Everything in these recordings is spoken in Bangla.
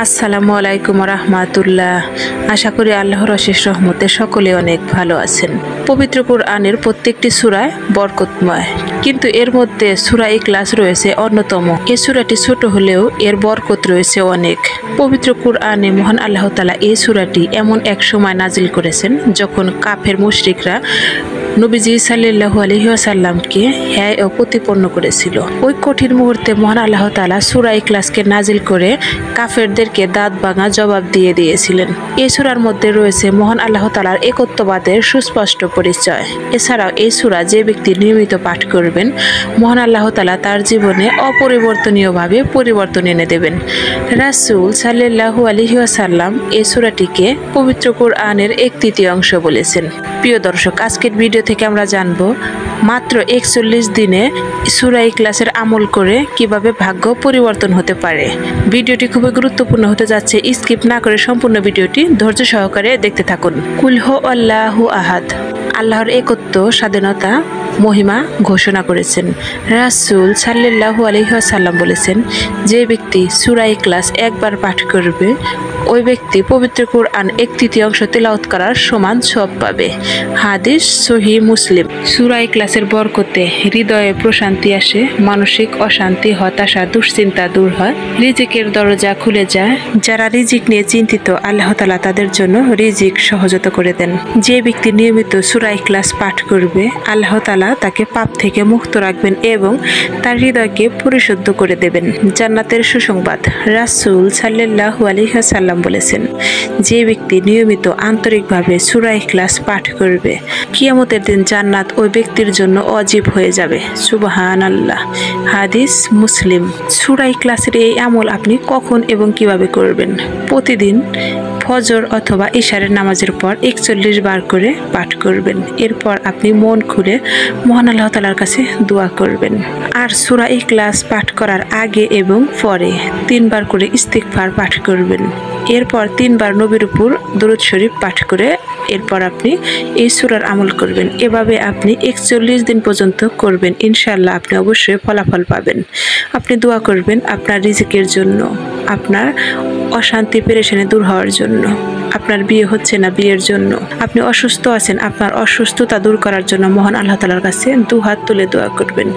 আসসালামু আলাইকুম রাহমাতুল্লাহ। আশা করি আল্লাহর অশেষ রহমতে সকলে অনেক ভালো আছেন। পবিত্র কুরআনের প্রত্যেকটি সূরায় বরকতময়, কিন্তু এর মধ্যে সূরা ইখলাস রয়েছে অন্যতম। এই সূরাটি ছোট হলেও এর বরকত রয়েছে অনেক। পবিত্র কুরআনে মহান আল্লাহ তাআলা এই সূরাটি এমন এক সময় নাজিল করেছেন যখন কাফের মুশরিকরা নবীজি সাল্লাল্লাহু আলাইহি ওয়াসাল্লামকে হ্যায় ও প্রতিপন্ন করেছিল। ওই কঠিন মুহূর্তে মহান আল্লাহ তাআলা সূরা ইখলাসকে নাজিল করে কাফেরদেরকে দাঁত ভাঙা জবাব দিয়ে দিয়েছিলেন। এই সূরার মধ্যে রয়েছে মহান আল্লাহ তাআলার একত্ববাদের সুস্পষ্ট পরিচয়। এছাড়াও এই সূরা যে ব্যক্তি নিয়মিত পাঠ করবেন, মহান আল্লাহ তাআলা তার জীবনে অপরিবর্তনীয়ভাবে পরিবর্তন এনে দেবেন। রাসূল সাল্লাল্লাহু আলাইহি ওয়াসাল্লাম এই সূরাটিকে পবিত্র কুরআনের 1/3 অংশ বলেছেন। প্রিয় দর্শক, আজকের ভিডিও থেকে আমরা জানব মাত্র 41 দিনে সূরা ইখলাসের আমল করে কিভাবে ভাগ্য পরিবর্তন হতে পারে। ভিডিওটি খুবই গুরুত্বপূর্ণ হতে যাচ্ছে, স্কিপ না করে সম্পূর্ণ ভিডিওটি ধৈর্য সহকারে দেখতে থাকুন। কুল হু আল্লাহু আহাদ, আল্লাহর একত্ব স্বাধীনতা মহিমা ঘোষণা করেছেন। রাসূল সাল্লাল্লাহু আলাইহি ওয়াসাল্লাম বলেছেন, যে ব্যক্তি সূরা ইখলাস একবার পাঠ করবে ওই ব্যক্তি পবিত্র কুরআন 1/3 অংশ তেলাওয়াত করার সমান সওয়াব পাবে। হাদিস সহিহ মুসলিম। সূরা ইখলাসের বরকতে হৃদয়ে প্রশান্তি আসে, মানসিক অশান্তি, হতাশা, দুশ্চিন্তা দূর হয়, রিজিকের দরজা খুলে যায়। যারা রিজিক নিয়ে চিন্তিত, আল্লাহ তাআলা তাদের জন্য রিজিক সহজতা করে দেন। যে ব্যক্তি নিয়মিত সূরা ইখলাস পাঠ করবে, আল্লাহ তাআলা তাকে পাপ থেকে মুক্ত রাখবেন এবং তার হৃদয়কে পরিশুদ্ধ করে দেবেন। জান্নাতের সুসংবাদ। রাসূল সাল্লাল্লাহু আলাইহি ওয়াসাল্লাম বলেছেন, যে ব্যক্তি নিয়মিত আন্তরিকভাবে সূরা ইখলাস পাঠ করবে, কিয়ামতের দিন জান্নাত ওই ব্যক্তির জন্য ওয়াজিব হয়ে যাবে। সুবহানাল্লাহ। হাদিস মুসলিম। সূরা ইখলাসের এই আমল আপনি কখন এবং কিভাবে করবেন? প্রতিদিন ফজর অথবা ইশারের নামাজের পর 41 বার করে পাঠ করবেন। এরপর আপনি মন খুলে মহান আল্লাহ তাআলার কাছে দোয়া করবেন। আর সূরা ইখলাস পাঠ করার আগে এবং পরে 3 বার করে ইস্তিগফার পাঠ করবেন। এরপর 3 বার নবীর উপর দরুদ শরীফ পাঠ করে এরপর আপনি এই সূরার আমল করবেন। এভাবে আপনি 41 দিন পর্যন্ত করবেন। ইনশাআল্লাহ আপনি অবশ্যই ফলাফল পাবেন। আপনি দোয়া করবেন আপনার রিজিকের জন্য, আপনার অশান্তি পেরেশানি দূর হওয়ার জন্য, আপনার বিয়ে হচ্ছে না বিয়ের জন্য, আপনি অসুস্থ আছেন আপনার অসুস্থতা দূর করার জন্য মহান আল্লাহ তাআলার কাছে দুহাত তুলে দোয়া করবেন।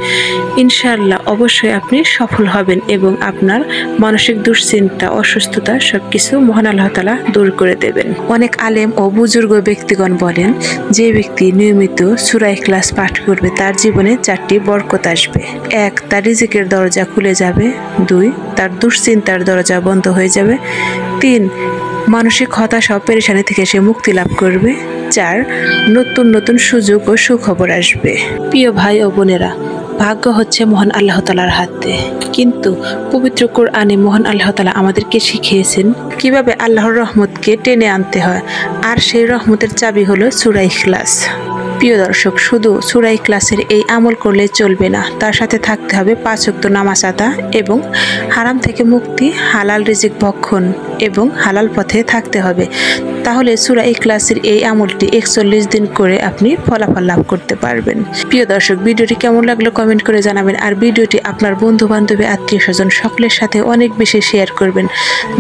ইনশাআল্লাহ অবশ্যই আপনি সফল হবেন এবং আপনার মানসিক দুশ্চিন্তা, অসুস্থতা সবকিছু মহান আল্লাহ তাআলা দূর করে দেবেন। অনেক আলেম ও বুজুর্গ ব্যক্তিগণ বলেন, যে ব্যক্তি নিয়মিত সূরা ইখলাস পাঠ করবে তার জীবনে 4টি বরকত আসবে। 1, তার রিজিকের দরজা খুলে যাবে। 2, তার দুশ্চিন্তার দরজা বন্ধ হয়ে যাবে। 3, মানসিক হতাশা ও পেরেশানি থেকে সে মুক্তি লাভ করবে। 4, নতুন নতুন সুযোগ ও সুখবর আসবে। প্রিয় ভাই ও বোনেরা, ভাগ্য হচ্ছে মহান আল্লাহ তাআলার হাতে, কিন্তু পবিত্র কুরআনে মহান আল্লাহ তাআলা আমাদেরকে শিখিয়েছেন কিভাবে আল্লাহর রহমতকে টেনে আনতে হয়, আর সেই রহমতের চাবি হলো সূরা ইখলাস। প্রিয় দর্শক, শুধু সূরা ইখলাসের এই আমল করলে চলবে না, তার সাথে থাকতে হবে 5 ওয়াক্ত নামাজ আদা এবং হারাম থেকে মুক্তি, হালাল রিজিক ভক্ষণ এবং হালাল পথে থাকতে হবে। তাহলে সূরা ইখলাসের এই আমলটি 41 দিন করে আপনি ফলাফল লাভ করতে পারবেন। প্রিয় দর্শক, ভিডিওটি কেমন লাগলো কমেন্ট করে জানাবেন, আর ভিডিওটি আপনার বন্ধু বান্ধবী, আত্মীয় স্বজন সকলের সাথে অনেক বেশি শেয়ার করবেন,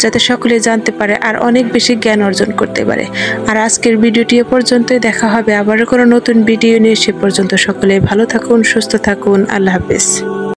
যাতে সকলে জানতে পারে আর অনেক বেশি জ্ঞান অর্জন করতে পারে। আর আজকের ভিডিওটি এ পর্যন্তই। দেখা হবে আবারও কোনো নতুন ভিডিও নিয়ে। সে পর্যন্ত সকলে ভালো থাকুন, সুস্থ থাকুন। আল্লাহ হাফেজ।